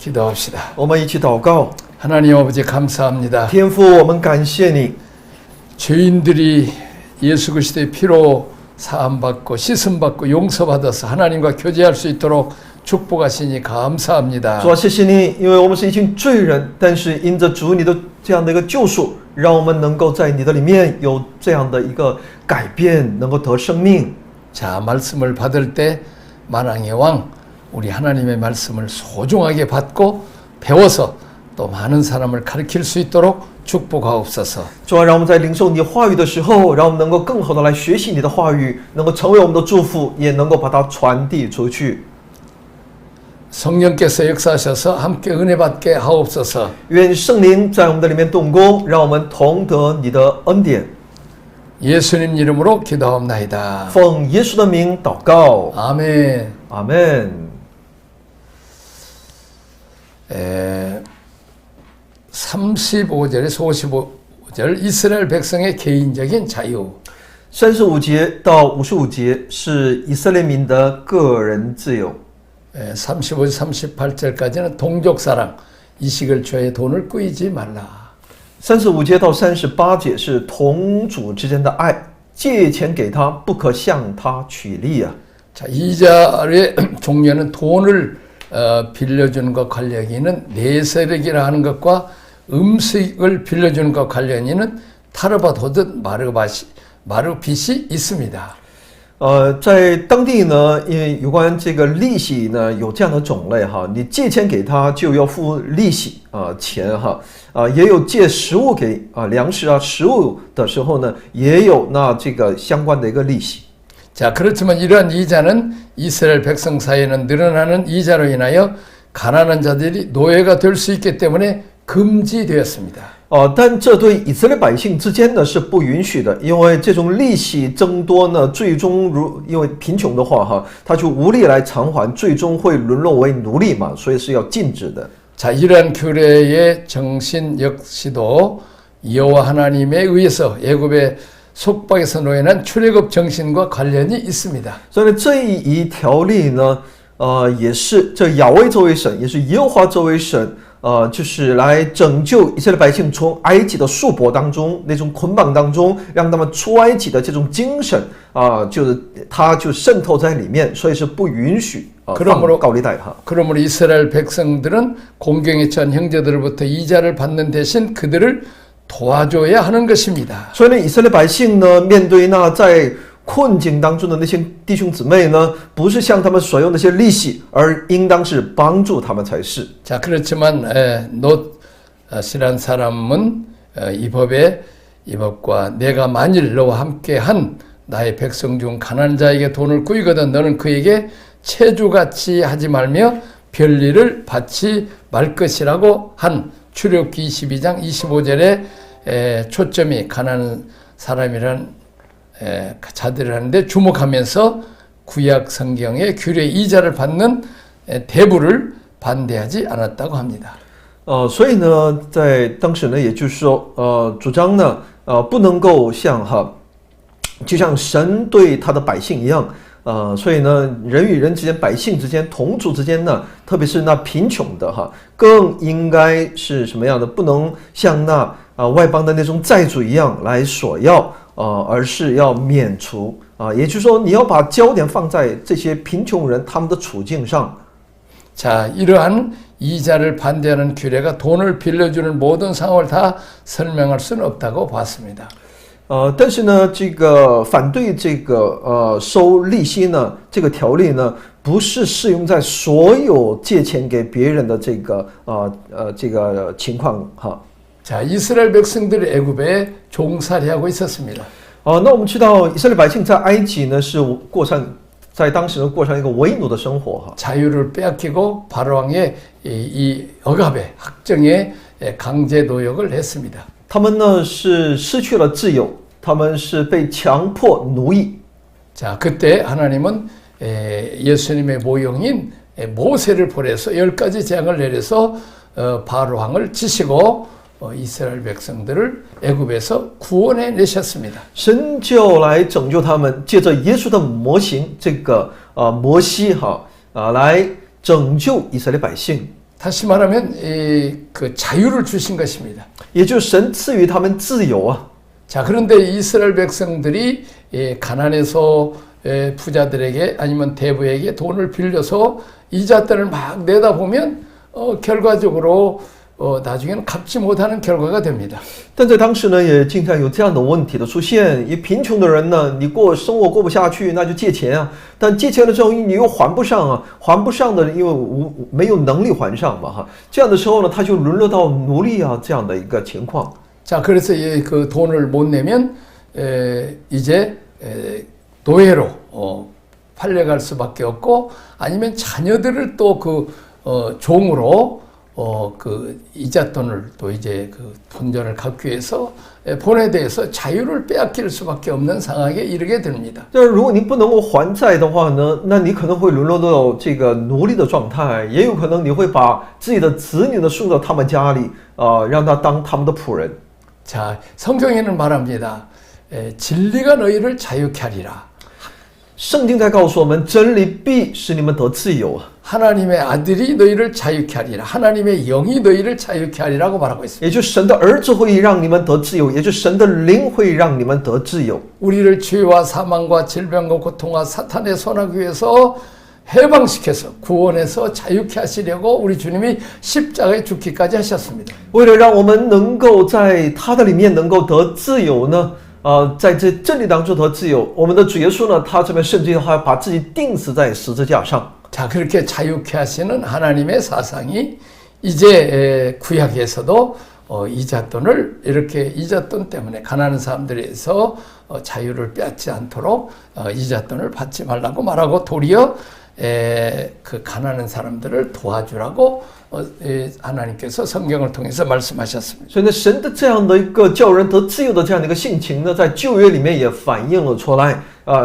기도합시다. 我们一起祷告。 하나님 아버지 감사합니다. 天父，我们感谢你， 죄인들이 예수 그리스도의 피로 사함받고 씻음받고 용서받아서 하나님과 교제할 수 있도록 축복하시니 감사합니다. 主啊，谢谢你，因为我们是一群罪人，但是因着主你的这样的一个救赎，让我们能够在你的里面有这样的一个改变，能够得生命。 자, 말씀을 받을 때 만왕의 왕 우리 하나님의 말씀을 소중하게 받고 배워서 또 많은 사람을 가르칠 수 있도록 축복하옵소서. 主啊，让我们在领受你话语的时候，让我们能够更好的来学习你的话语，能够成为我们的祝福，也能够把它传递出去。 성령께서 역사하셔서 함께 은혜 받게 하옵소서. 愿圣灵在我们的里面动工，让我们同得你的恩典。 예수님 이름으로 기도하옵나이다. 奉耶稣的名祷告， 아멘. 阿门。 35절에서 55절 이스라엘 백성의 개인적인 자유. 35节到55节是以色列民的个人自由。 35절 38절까지는 동족사랑 이식을 취하여 돈을 꾸이지 말라. 35节到38节是同主之间的爱，借钱给他，不可向他取利啊。 자, 이자의 종류는 돈을 빌려주는 것 관련이 있는 내세력이라 하는 것과 음식을 빌려주는 것 관련이 있는 타르바 도든 마르빗이 있습니다. 在当地呢，因为有关这个利息呢，有这样的种类哈，你借钱给他就要付利息钱哈，也有借食物给粮食食物的时候呢，也有那这个相关的一个利息。 자, 그렇지만 이러한 이자는 이스라엘 백성 사이에는 늘어나는 이자로 인하여 가난한 자들이 노예가 될 수 있기 때문에 금지되었습니다. 但这对以色列百姓之间呢是不允许的，因为这种利息增多呢，最终因为贫穷的话哈，他就无力来偿还，最终会沦落为奴隶嘛，所以是要禁止的。 자, 이러한 규례의 정신 역시도 여호와 하나님에 의해서 애굽의 속박에서 노예난 출애굽 정신과 관련이 있습니다. 所以这一条例呢，也是这亚威这位神，也是耶和华这位神，就是来拯救以色列百姓从埃及的束缚当中，那种捆绑当中，让他们出埃及的这种精神就是它就渗透在里面，所以是不允许放高利贷哈。 그러므로 이스라엘 백성들은 공경에 처한 형제들로부터 이자를 받는 대신 그들을 도와줘야 하는 것입니다. 所以呢，以色列百姓呢，面对那在困境当中的那些弟兄姊妹呢，不是向他们所用那些利息，而应当是帮助他们才是。 자, 그렇지만 롯이란 사람은 이 법과 내가 만일 너와 함께한 나의 백성 중 가난한 자에게 돈을 꾸이거든 너는 그에게 체주같이 하지 말며 별일을 받지 말 것이라고 한 출애굽기 22장 25절에 초점이 가난한 사람이란 자들이라는데 주목하면서 구약 성경의 규례 이자를 받는 대부를 반대하지 않았다고 합니다. 所以呢，在当时呢，也就是说，主张呢，不能够就像神对他的百姓一样，所以呢，人与人之间、百姓之间、同族之间呢，特别是那贫穷的更应该是什么样的？不能像那外邦的那种债主一样来索要，而是要免除也就是说，你要把焦点放在这些贫穷人他们的处境上。 자, 이러한 이자를 반대하는 규례가 돈을 빌려주는 모든 상황을 다 설명할 수는 없다고 봤습니다. 但是呢，这个反对这个收利息呢，这个条例呢，不是适用在所有借钱给别人的这个情况哈。 자, 이스라엘 백성들이 애굽에 종살이하고 있었습니다. 那我们知道以色列百姓在埃及呢是在当时呢过上一个为奴的生活哈。 자유를 빼앗기고 바로왕의 이 억압에 학정에 강제 노역을 했습니다. 他们呢是失去了自由，他们是被强迫奴役。 자, 그때 하나님은 예수님의 모형인 모세를 보내서 10가지 재앙을 내려서 바로왕을 치시고 이스라엘 백성들을 애굽에서 구원해 내셨습니다. 神就来拯救他们，借着耶稣的模型，这个摩西来拯救以色列百姓。 다시 말하면 그 자유를 주신 것입니다. 也就是神赐予他们自由啊。 자, 그런데 이스라엘 백성들이 가난해서 부자들에게 아니면 대부에게 돈을 빌려서 이자들을 막 내다 보면 결과적으로 나중에는 갚지 못하는 결과가 됩니다. 但在当时呢，也经常有这样的问题的出现。一贫穷的人呢，你生活过不下去，那就借钱啊。但借钱了之后，你又还不上啊，还不上的，因为没有能力还上嘛，哈。这样的时候呢，他就沦落到奴隶啊这样的一个情况。 자, 그래서 그 돈을 못 내면 이제 노예로 팔려갈 수밖에 없고 아니면 자녀들을 또 종으로 그 이잣돈을 또 이제 그 본전을 갚기 위해서 보내대서 자유를 빼앗길 수밖에 없는 상황에 이르게 됩니다. 但是如果你不能够还债的话呢，那你可能会沦落到这个奴隶的状态，也有可能你会把自己的子女呢送到他们家里，让他当他们的仆人。 자, 성경에는 말합니다. 진리가 너희를 자유케 하리라. 圣经在告诉我们，真理必使你们得自由。 하나님의 아들이 너희를 자유케 하리라. 하나님의 영이 너희를 자유케 하리라고 말하고 있습니다. 也就是神的儿子会让你们得自由，也就是神的灵会让你们得自由。 우리를 죄와 사망과 질병과 고통과 사탄의 손아귀 위해서 해방시켜서 구원해서 자유케 하시려고 우리 주님이 십자가에 죽기까지 하셨습니다. 为了让我们能够在他的里面能够得自由呢，在这真理当中得自由，我们的主耶稣呢，他这边甚至还把自己钉死在十字架上。 자, 그렇게 자유케 하시는 하나님의 사상이 이제 구약에서도 이잣돈을 이렇게 이잣돈 때문에 가난한 사람들에서 자유를 빼앗지 않도록 이잣돈을 받지 말라고 말하고 도리어 그 가난한 사람들을 도와주라고 하나님께서 성경을 통해서 말씀하셨습니다. 所以呢，神的这样的一个叫人得自由的这样的一个性情呢，在旧约里面也反映了出来。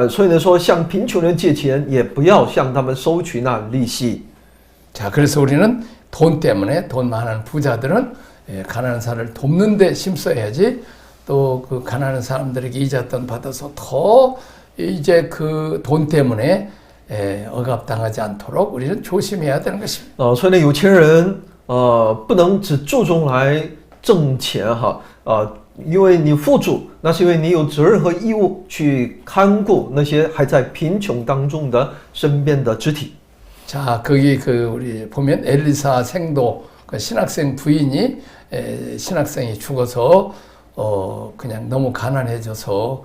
所以呢说，向贫穷人借钱，也不要向他们收取那利息。 자, 그래서 우리는 돈 때문에 돈 많은 부자들은 가난한 사람을 돕는 데 힘써야지 또 그 가난한 사람들에게 이잣돈 받아서 더 이제 그 돈 때문에 억압당하지 않도록 우리는 조심해야 되는 것입니다. 所以呢，有钱人不能只注重来挣钱哈，因为你富足，那是因为你有责任和义务去看顾那些还在贫穷当中的身边的肢体。 자, 거기 우리 보면 엘리사 생도 그 신학생 부인이 신학생이 죽어서 그냥 너무 가난해져서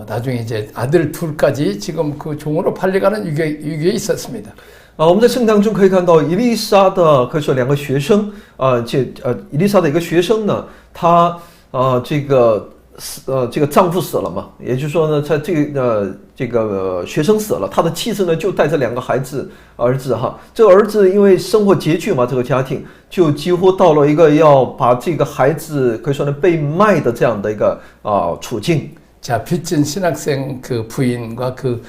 나중에 이제 아들 둘까지 지금 그 종으로 팔려가는 위기에 있었습니다. 我们在圣经当中可以看到伊丽莎的可以说两个学生，伊丽莎的一个学生呢，她这个丈夫死了嘛，也就是说呢，在这个学生死了，他的妻子呢就带着两个儿子哈，这个儿子因为生活拮据嘛，这个家庭就几乎到了一个要把这个孩子可以说呢被卖的这样的一个处境。 자, 빚진 신학생 그 부인과 그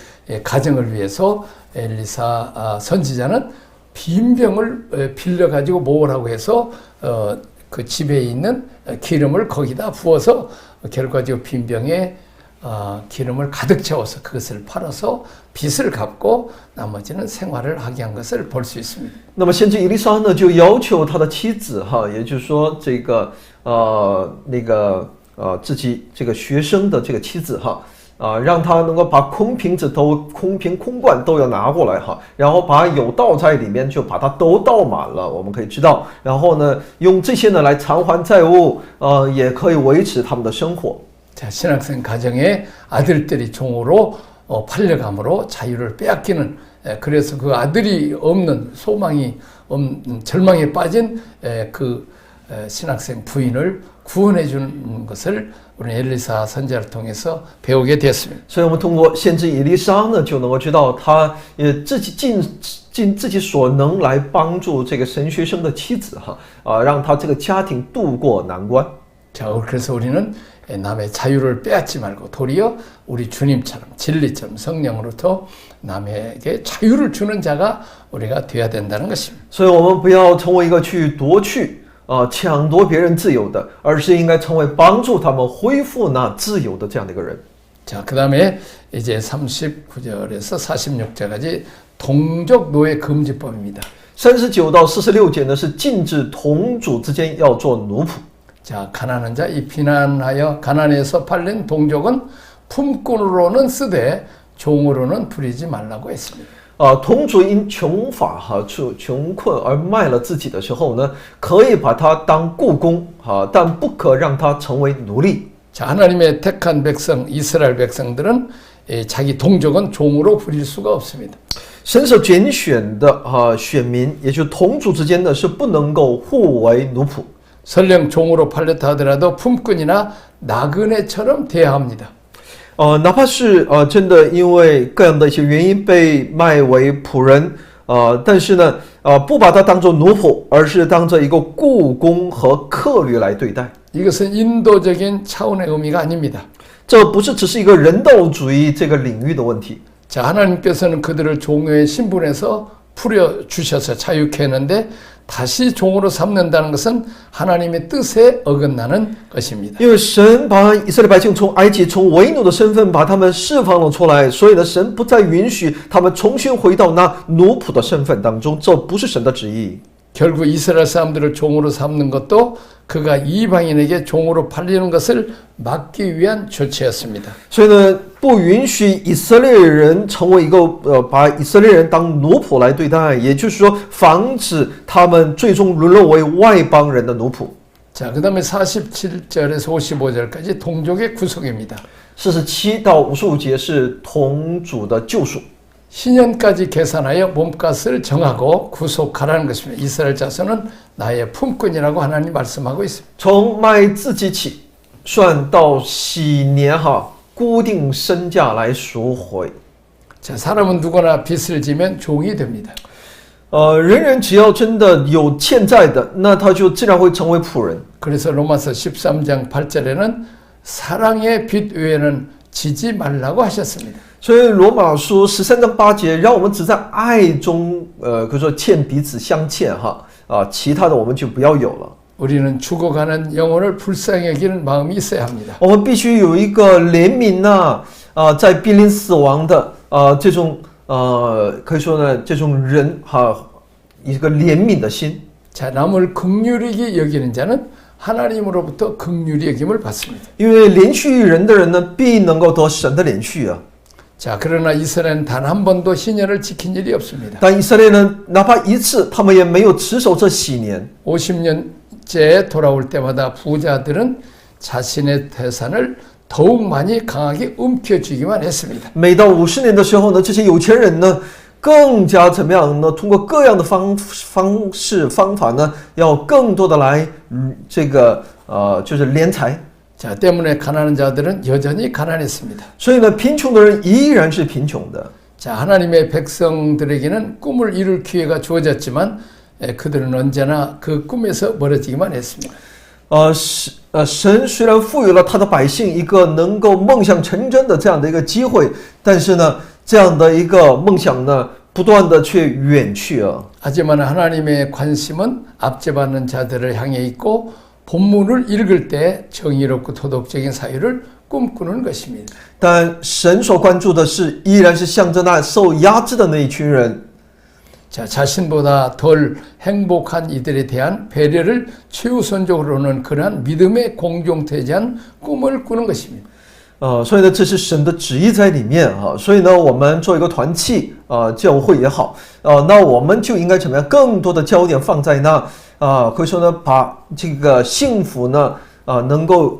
가정을 위해서 엘리사 선지자는 빈병을 빌려가지고 모으라고 해서 그 집에 있는 기름을 거기다 부어서 결과적으로 빈병에 기름을 가득 채워서 그것을 팔아서 빚을 갚고 나머지는 생활을 하게 한 것을 볼 수 있습니다. 那么先知以利沙呢就要求他的妻子哈，也就是说这个自己这个学生的这个妻子哈，让他能够把空瓶子空瓶空罐都要拿过来哈，然后把有倒在里面就把它都倒满了，我们可以知道，然后呢用这些呢来偿还债务，也可以维持他们的生活。 자, 신학생 가정에 아들들이 종으로 팔려감으로 자유를 빼앗기는 그래서 그 아들이 없는 소망이 없는 절망에 빠진 그 신학생 부인을 구원해 주는 것을 우리 엘리사 선지자를 통해서 배우게 됐습니다. 所以我们通过先知以利沙呢，就能够知道他也自己尽自己所能来帮助这个神学生的妻子哈，让他这个家庭度过难关。 자, 그래서 우리는 남의 자유를 빼앗지 말고 도리어 우리 주님처럼 진리처럼 성령으로부터 남에게 자유를 주는 자가 우리가 되어야 된다는 것입니다. 所以我们不要成为一个去夺去抢夺别人自由的，而是应该成为帮助他们恢复那自由的这样的一个人。 자, 그 다음에 이제 39절에서 46절까지 동족 노예 금지법입니다. 39到46节呢是禁止同主之间要做奴仆。 자, 가난한 자 이 비난하여 가난해서 팔린 동족은 품꾼으로는 쓰되 종으로는 부리지 말라고 했습니다. 同主因穷乏穷困而卖了自己的时候呢，可以把他当雇工但不可让他成为奴隶。 자, 하나님의 택한 백성 이스라엘 백성들은 자기 동족은 종으로 부릴 수가 없습니다. 神所拣选的选民，也就同主之间呢是不能够互为奴仆。 설령 종으로 팔렸다 하더라도 품꾼이나 나그네처럼 대해야 합니다. 哪怕是真的因为各样的一些原因被卖为仆人，但是呢，不把他当作奴仆，而是当做一个雇工和客旅来对待。 이것은 인도적인 차원의 의미가 아닙니다. 这不是只是一个人道主义这个领域的问题。 자, 하나님께서는 그들을 종의 신분에서 풀어 주셔서 자유케 했는데 다시 종으로 삼는다는 것은 하나님의 뜻에 어긋나는 것입니다. 因为神把以色列百姓从埃及从为奴的身份把他们释放了出来，所以呢，神不再允许他们重新回到那奴仆的身份当中，这不是神的旨意。 결국 이스라엘 사람들을 종으로 삼는 것도 그가 이방인에게 종으로 팔리는 것을 막기 위한 조치였습니다. 所以呢，不允许以色列人成为一个把以色列人当奴仆来对待，也就是说，防止他们最终沦落为外邦人的奴仆。 자, 그다음에 47절에서 55절까지 동족의 구속입니다. 47到55节是同主的救赎。 신년까지 계산하여 몸값을 정하고 구속하라는 것입니다. 이스라엘 자손은 나의 품꾼이라고 하나님 말씀하고 있습니다. 从卖自己起算到喜年固定身价来赎回。 자, 사람은 누구나 빚을 지면 종이 됩니다. 人人只要真的有欠债的，那他就自然会成为仆人。 그래서 로마서 13장 8절에는 사랑의 빚 외에는 지지 말라고 하셨습니다. 所以罗马书13章8节，让我们只在爱中，可以说欠彼此相欠其他的我们就不要有了。 우리는 죽어가는 영혼을 불쌍히 여기는 마음이 있어야 합니다. 我们必须有一个怜悯在濒临死亡的这种可以说呢，这种人一个怜悯的心。 자, 남을 긍휼히 여기는 자는 하나님으로부터 긍휼히 여김을 받습니다. 因为怜恤人的人呢，必能够得神的怜恤。 자, 그러나 이스라엘은 단 한 번도 희년을 지킨 일이 없습니다. 但以色列人哪怕一次，他们也没有持守这喜年。 50년째 돌아올 때마다 부자들은 자신의 재산을 더욱 많이 강하게 움켜쥐기만 했습니다. 每到50年的时候呢，这些有钱人呢，更加怎么样呢？通过各样的方法呢，要更多的来就是敛财。 자, 때문에 가난한 자들은 여전히 가난했습니다. 所以呢，贫穷的人依然是贫穷的。 자, 하나님의 백성들에게는 꿈을 이룰 기회가 주어졌지만 그들은 언제나 그 꿈에서 멀어지기만 했습니다. 神虽然赋予了他的百姓一个能够梦想成真的这样的一个机会，但是呢，这样的一个梦想呢，不断的却远去了。 하지만 하나님의 관심은 압제받는 자들을 향해 있고 본문을 읽을 때 정의롭고 도덕적인 사유를 꿈꾸는 것입니다. 但神所关注的是，依然是向着那受压制的那一群人。 자, 자신보다 덜 행복한 이들에 대한 배려를 최우선적으로는 그러한 믿음의 공동체한 꿈을 꾸는 것입니다. 所以呢，这是神的旨意在里面所以呢，我们做一个团契教会也好那我们就应该怎么样？更多的焦点放在那可以说呢，把这个幸福呢能够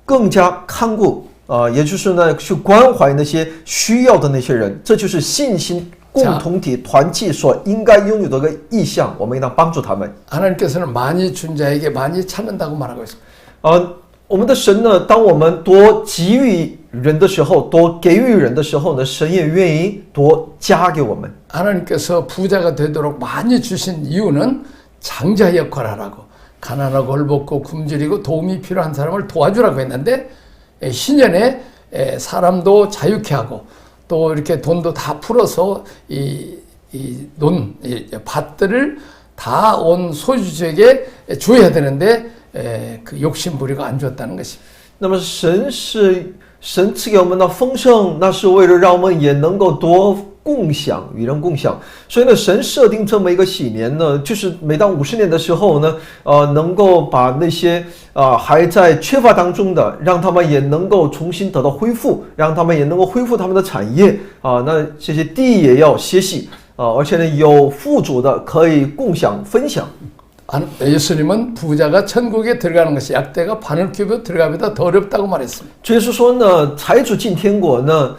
更加看顾也就是呢，去关怀那些需要的那些人，这就是信心共同体团契所应该拥有的一个意向，我们应当帮助他们。 하나님께서는 많이 준 자에게 많이 찾는다고 말하고 있습니다. 我们的神呢，当我们多给予人的时候，多给予人的时候呢，神也愿意多加给我们。 하나님께서 부자가 되도록 많이 주신 이유는 장자 역할을 하라고, 가난하고 헐벗고 굶주리고 도움이 필요한 사람을 도와주라고 했는데 신년에 사람도 자유케 하고 또 이렇게 돈도 다 풀어서 밭들을 다 온 소유주에게 줘야 되는데 그 욕심부리가 안 줬다는 것입니다. 那么神赐给我们的丰盛，那是为了让我们也能够多共享，与人共享。所以呢，神设定这么一个喜年呢，就是每当50年的时候呢，能够把那些还在缺乏当中的，让他们也能够重新得到恢复，让他们也能够恢复他们的产业那这些地也要歇息而且呢，有富足的可以共享分享。 예수님은 부자가 천국에 들어가는 것이 약대가 바늘 큐브 들어가기보다 더 어렵다고 말했습니다. 主耶稣说呢，财主进天国呢，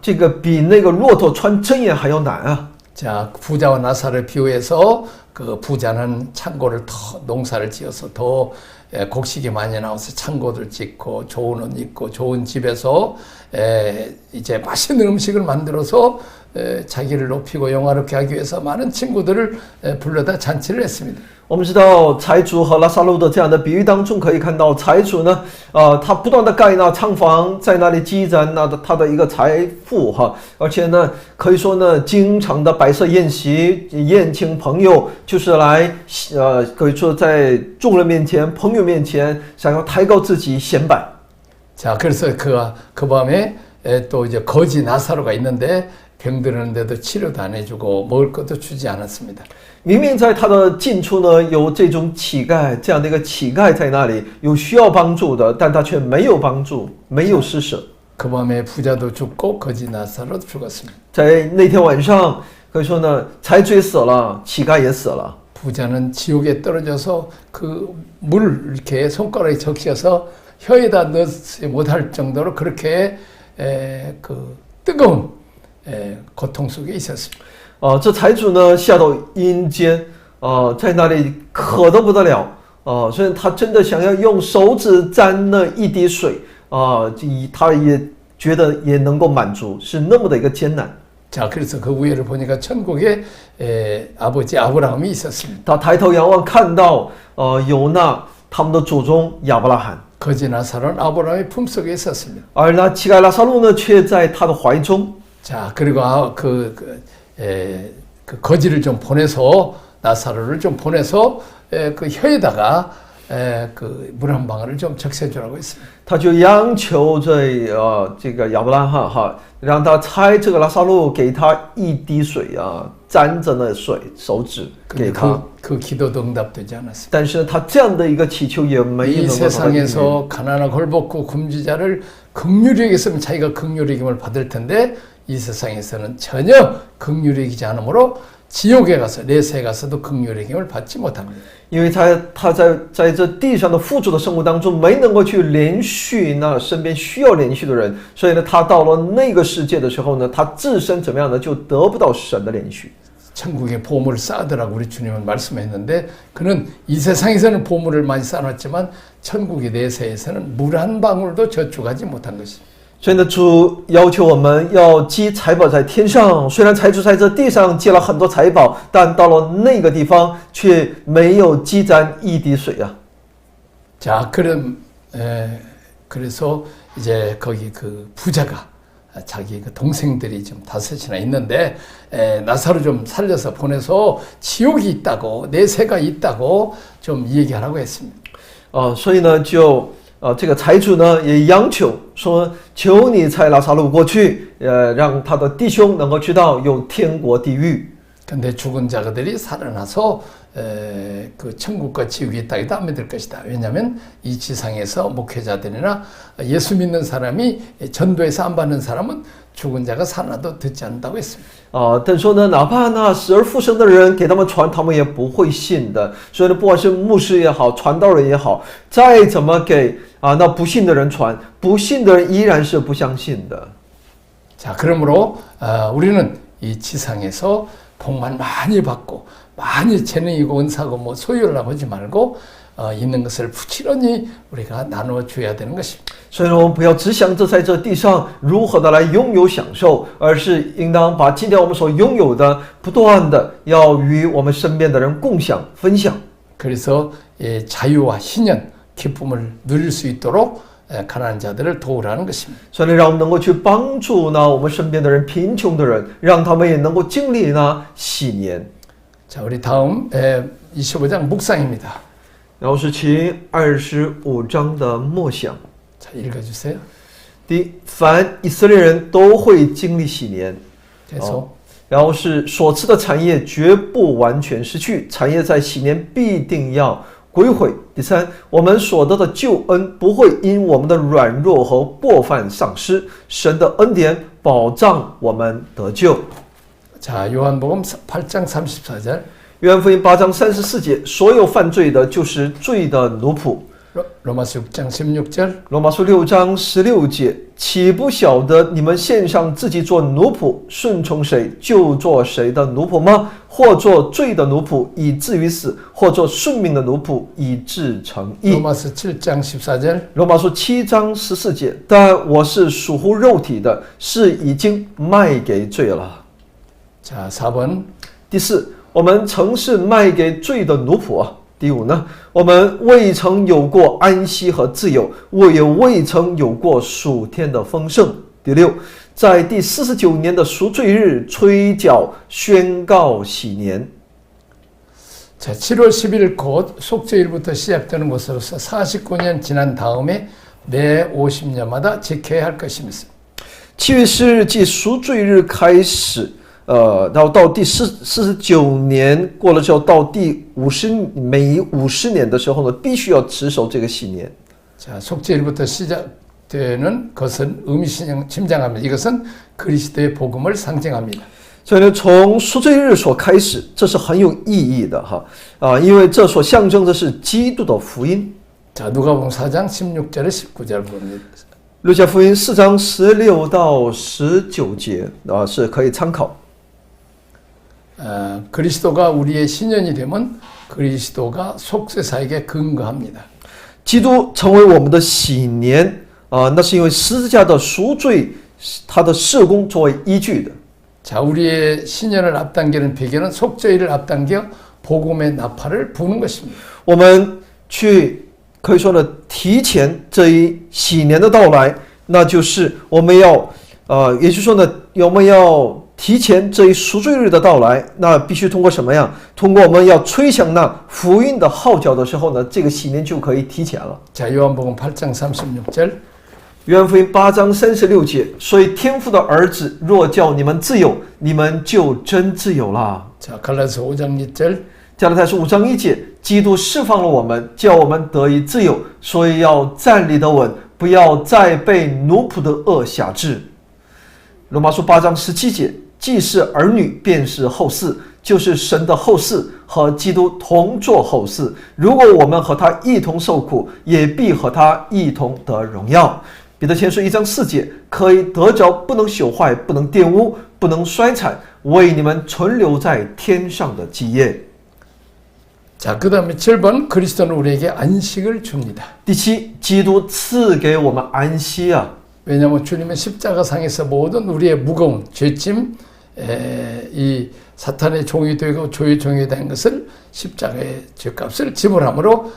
这个比那个骆驼穿针眼还要难啊。 자, 부자와 나사를 비유해서 그 부자는 창고를 더 농사를 지어서 더 곡식이 많이 나와서 창고들 짓고 좋은 옷 입고 좋은 집에서 이제 맛있는 음식을 만들어서 자기를 높이고 영화롭게 하기 위해서 많은 친구들을 불러다 잔치를 했습니다. 我们知道财主和拉撒路的这样的比喻当中，可以看到财主呢，他不断的盖那仓房，在那里积攒他的一个财富哈，而且呢，可以说呢，经常的摆设宴席，宴请朋友，就是来可以说在众人面前、朋友面前，想要抬高自己显摆。 자, 그래서 그 밤에 또 이제 거지 나사로가 있는데 병드는데도 치료도 안 해주고 먹을 것도 주지 않았습니다. 明明在他的近处呢，有这种乞丐，这样的一个乞丐在那里有需要帮助的，但他却没有帮助，没有施舍。 그 밤에 부자도 죽고 거지 나사로도 죽었습니다. 在那天晚上，可以说呢，财主也死了，乞丐也死了。 부자는 지옥에 떨어져서 그 물 이렇게 손가락에 적셔서 혀에다 넣지 못할 정도로 그렇게 그 뜨거운 고통 속에 있었습니다. 这财主呢下到阴间，在那里渴得不得了，所以他真的想要用手指沾那一滴水，他也觉得也能够满足，是那么的一个艰难。 자, 그래서 그 위에를 보니까 천국에 아버지 아브라함이 있었습니다. 他抬头仰望，看到有那他们的祖宗亚伯拉罕， 거지 나사로는 아브라함의 품속에 있었습니다. 而那乞丐拉撒路呢，却在他的怀中。 자, 그리고 그 거지를 좀 보내서 나사로를 좀 보내서 그 혀에다가 그 물 한 방울을 좀 적셔주라고 했습니다. 他就央求这个亚伯拉罕哈，让他差这个拉撒路给他一滴水沾着那水手指给他。 그 기도도 응답되지 않았습니다. 但是他这样的一个祈求也没 이 有能够得到应允。 세상에서 가난하고 헐벗고 굶주자를 긍휼히 여겼으면 자기가 긍휼히 여김을 받을 텐데 이 세상에서는 전혀 긍휼히 여기지 않으므로 지옥에 가서 내세에 가서도 긍휼히 여김을 받지 못합니다. 因为他在这地上的富足的生活当中没能够去连续那身边需要连续的人，所以呢，他到了那个世界的时候呢，他自身怎么样呢，就得不到神的连续。 천국에 보물을 쌓으더라고 우리 주님은 말씀했는데 그는 이 세상에서는 보물을 많이 쌓아놨지만 천국의 내세에서는 물 한 방울도 저축하지 못한 것입니다. 所以呢，主要求我们要积财宝在天上。虽然财主在这地上积了很多财宝，但到了那个地方却没有积攒一滴水啊。 자, 그래서 이제 거기 그 부자가 자기 그 동생들이 좀 5이나 있는데 나사로 좀 살려서 보내서 지옥이 있다고 내세가 있다고 좀 얘기하라고 했습니다. 所以呢，这个财主呢也央求说，求你差拉撒路过去，让他的弟兄能够知道有天国地狱。 근데 죽은 자들이 살아나서 그 천국과 지옥이 있다 이도 안 믿을 것이다. 왜냐하면 이 지상에서 목회자들이나 예수 믿는 사람이 전도해서 안 받는 사람은 죽은 자가 살아나도 듣지 않는다고 했습니다. 但说呢，哪怕那死而复生的人给他们传，他们也不会信的。所以呢，不管是牧师也好，传道人也好，再怎么给那不信的人传，不信的人依然是不相信的。 자, 그러므로 우리는 이 지상에서 복만 많이 받고 많이 재능이고 은사고 뭐 소유를 보지 말고 있는 것을 부지런히 우리가 나누어 줘야 되는 것입니다. 所以呢，我们不要只想着在这地上如何的来拥有享受，而是应当把今天我们所拥有的不断的要与我们身边的人共享分享。 그래서 자유와 희년, 기쁨을 누릴 수 있도록 가난한 자들을 도우라는 것입니다. 所以呢，让我们能够去帮助呢我们身边的人、贫穷的人，让他们也能够经历呢喜年。 자, 우리 다음 25장 묵상입니다. 然后是其25章的默想。 자, 읽어주세요. 第一，凡以色列人都会经历喜年。 계속 然后是所赐的产业绝不完全失去，产业在喜年必定要归回。第三，我们所得的救恩不会因我们的软弱和过犯丧失，神的恩典保障我们得救。 자, 요한복음 8장 34절. 约翰福音8章34节，所有犯罪的就是罪的奴仆。 로마서 6장 16절. 罗马书6章16节，岂不晓得你们献上自己做奴仆，顺从谁就做谁的奴仆吗？或做罪的奴仆，以至于死；或做顺命的奴仆，以致成义。 로마서 7장 14절. 罗马书7章14节，但我是属乎肉体的，是已经卖给罪了。 자, 4번. 第四，我们曾是卖给罪的奴仆啊。 第五呢，我们未曾有过安息和自由，也未曾有过属天的丰盛。第六，在第49年的赎罪日吹角宣告喜年。 자, 7월 10일 곧 속죄일부터 시작되는 것으로서 49년 지난 다음에 매 50년마다 지켜야 할 것입니다. 7月10日即赎罪日开始，然后到第49年过了之后，到每50年的时候呢，必须要持守这个喜年。 자, 속죄일부터 시작되는 것은 의미심장합니다. 이것은 그리스도의 복음을 상징합니다. 所以呢，从赎罪日所开始，这是很有意义的哈因为这所象征的是基督的福音。 자, 누가복음 4장 16절에 19절 봅니다. 路加福音4章16到19节是可以参考。 그리스도가 우리의 신년이 되면 그리스도가 속죄사에게 근거합니다. 基督成为我们的喜年那是因为十字架的赎罪，他的事工作为依据的。 자, 우리의 신년을 앞당기는 비결은 속죄일을 앞당겨 복음의 나팔을 부는 것입니다. 我们去可以说呢，提前这一喜年的到来，那就是我们要也就是说呢，我们要提前这一赎罪日的到来，那必须通过什么样？通过我们要吹响那福音的号角的时候呢，这个喜年就可以提前了。 자, 요한복음 8장 36절. 约翰福音8章36节，所以天父的儿子若叫你们自由，你们就真自由了。 자, 갈라디아서 5장 1절. 加拉太书5章1节，基督释放了我们，叫我们得以自由，所以要站立得稳，不要再被奴仆的恶辖制。罗马书8章17节，既是儿女，便是后嗣，就是神的后嗣，和基督同作后嗣。如果我们和他一同受苦，也必和他一同得荣耀。彼得前书1章4节，可以得着不能朽坏、不能玷污、不能衰残，为你们存留在天上的基业。 자, 그 다음에 7번 그리스도는 우리에게 안식을 줍니다. 第七，基督赐给我们安息啊！ 왜냐하면 주님은 십자가상에서 모든 우리의 무거운 죄짐, 이 사탄의 종이 되고 조의 종이 된 것을 십자가의 죄값을 지불함으로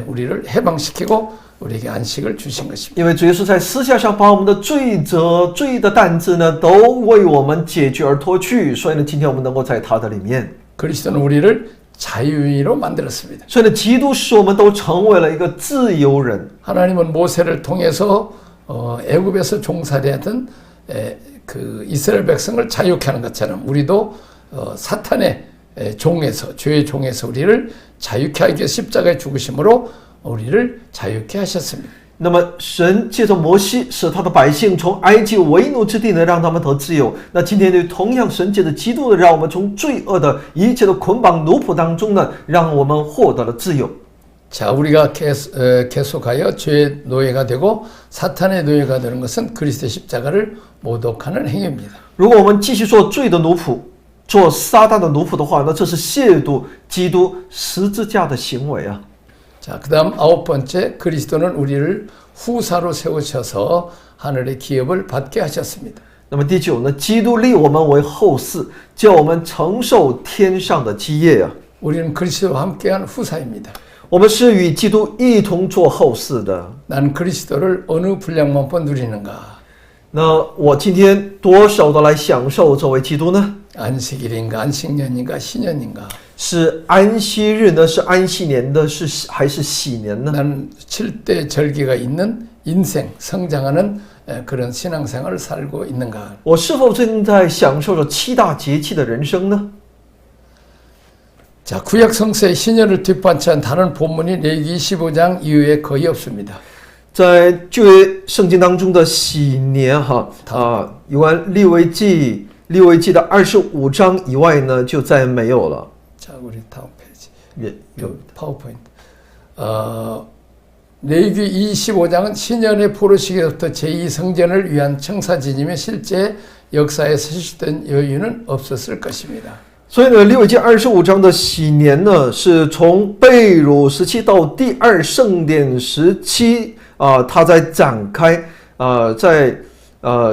우리를 해방시키고 우리에게 안식을 주신 것입니다. 因为主耶稣在十字架上把我们的罪责、罪的担子呢，都为我们解决而脱去，所以呢，今天我们能够在他的里面。 그리스도는 우리를 자유인으로 만들었습니다. 所以呢，基督使我们都成为了一个自由人。 하나님은 모세를 통해서 애굽에서 종살이하던 그 이스라엘 백성을 자유케 하는 것처럼 우리도 사탄의 종에서 죄의 종에서 우리를 자유케 하기 위해 십자가에 죽으심으로 우리를 자유케 하셨습니다. 那么，神借着摩西使他的百姓从埃及为奴之地呢，让他们得自由。那今天呢，同样神借着基督呢，让我们从罪恶的一切的捆绑奴仆当中呢，让我们获得了自由。 자, 우리가 계속하여 죄의 노예가 되고 사탄의 노예가 되는 것은 그리스도의 십자가를 모독하는 행위입니다. 如果我们继续做罪的奴仆，做撒旦的奴仆的话，那这是亵渎基督十字架的行为啊。 자, 그 다음 9번째, 그리스도는 우리를 후사로 세우셔서 하늘의 기업을 받게 하셨습니다. 那么第九呢，基督立我们为后嗣，叫我们承受天上的基业啊。 우리는 그리스도와 함께한 후사입니다. 我们是与基督一同做后嗣的。 난 그리스도를 어느 분량만 누리는가? 那我今天多少的来享受作为基督呢？ 안식일인가, 안식년인가, 신년인가? 是安息日呢？是安息年的？还是喜年呢？ 나는 7대 절기가 있는 인생, 성장하는 그런 신앙생활을 살고 있는가? 我是否正在享受着七大节气的人生呢？ 자, 구약 성서의 신년을 뒷받침한 다른 본문이 레위기 25장 이후에 거의 없습니다. 在旧约圣经当中的喜年有关利未记的25章以外呢，就再没有了。 자, 우리 다음 페이지. 有 파워포인트. 레위기 25장은 신년의 포로시기부터 제2성전을 위한 청사진이며 실제 역사에 실시된 여유는 없었을 것입니다. 所以呢，利未记25章的喜年呢，是从被掳时期到第二圣殿时期它在展开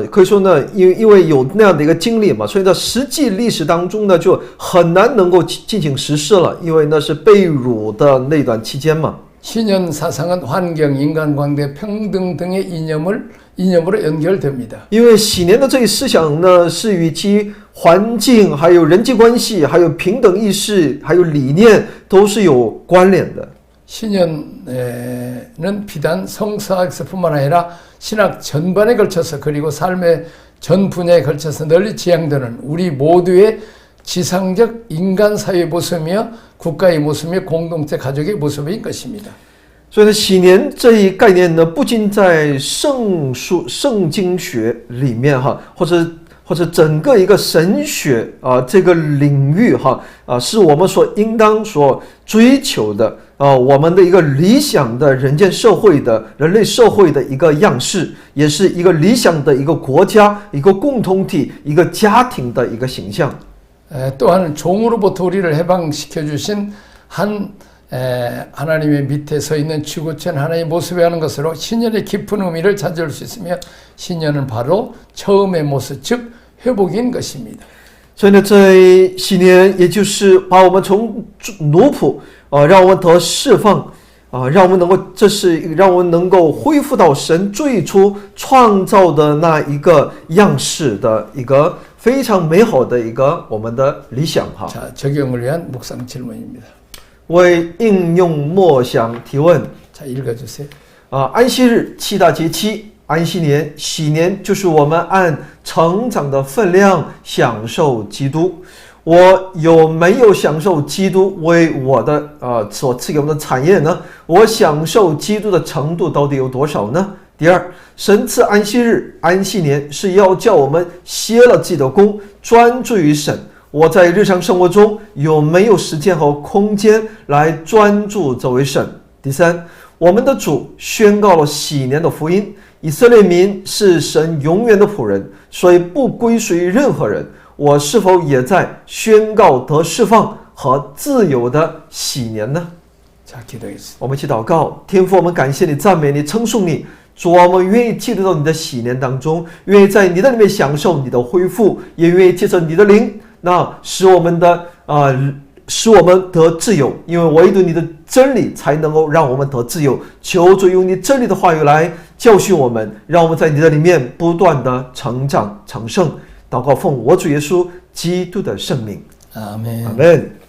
可以说呢，因为有那样的一个经历嘛，所以在实际历史当中呢，就很难能够进行实施了，因为那是被掳的那段期间嘛。 신년 사상은 환경, 인간관계, 평등 등의 이념으로 연결됩니다. 因为喜年的这一思想呢，是与其环境、还有人际关系、还有平等意识、还有理念都是有关联的。 신년은 비단 성사학에서뿐만 아니라 신학 전반에 걸쳐서 그리고 삶의 전 분야에 걸쳐서 널리 지향되는 우리 모두의 지상적 인간 사회의 모습이며 국가의 모습이며 공동체 가족의 모습인 것입니다. 所以呢，喜年这一概念呢，不仅在圣经学里面或者整个一个神学这个领域是我们应当所追求的我们的一个理想的人类社会的一个样式，也是一个理想的一个国家、一个共同体、一个家庭的一个形象。 또한 종으로부터 우리를 해방시켜 주신 하나님의 밑에 서 있는 지구촌 하나의 모습에 하는 것으로 신년의 깊은 의미를 찾을 수 있으며 신년은 바로 처음의 모습 즉 회복인 것입니다. 所以呢，这喜年也就是把我们从奴仆让我们得释放让我们能够恢复到神最初创造的那一个样式的一个非常美好的一个我们的理想哈。 자, 적용을 위한 묵상 질문입니다. 为应用默想提问。 자, 읽어주세요. 安息日七大节期，安息年喜年就是我们按成长的分量享受基督。我有没有享受基督为我的所赐给我们的产业呢？我享受基督的程度到底有多少呢？第二，神赐安息日、安息年是要叫我们歇了自己的工，专注于神。我在日常生活中有没有时间和空间来专注这位神？第三，我们的主宣告了喜年的福音，以色列民是神永远的仆人，所以不归属于任何人。我是否也在宣告得释放和自由的喜年呢？ 자, 기도하겠습니다. 我们一起祷告，天父，我们感谢你、赞美你、称颂你。主啊，我们愿意进入到你的喜年当中，愿意在你的里面享受你的恢复，也愿意借着你的灵，那使我们得自由，因为唯独你的真理才能够让我们得自由。求主用你真理的话语来教训我们，让我们在你的里面不断的成长成圣。祷告奉我主耶稣基督的圣名， 아멘. 아멘.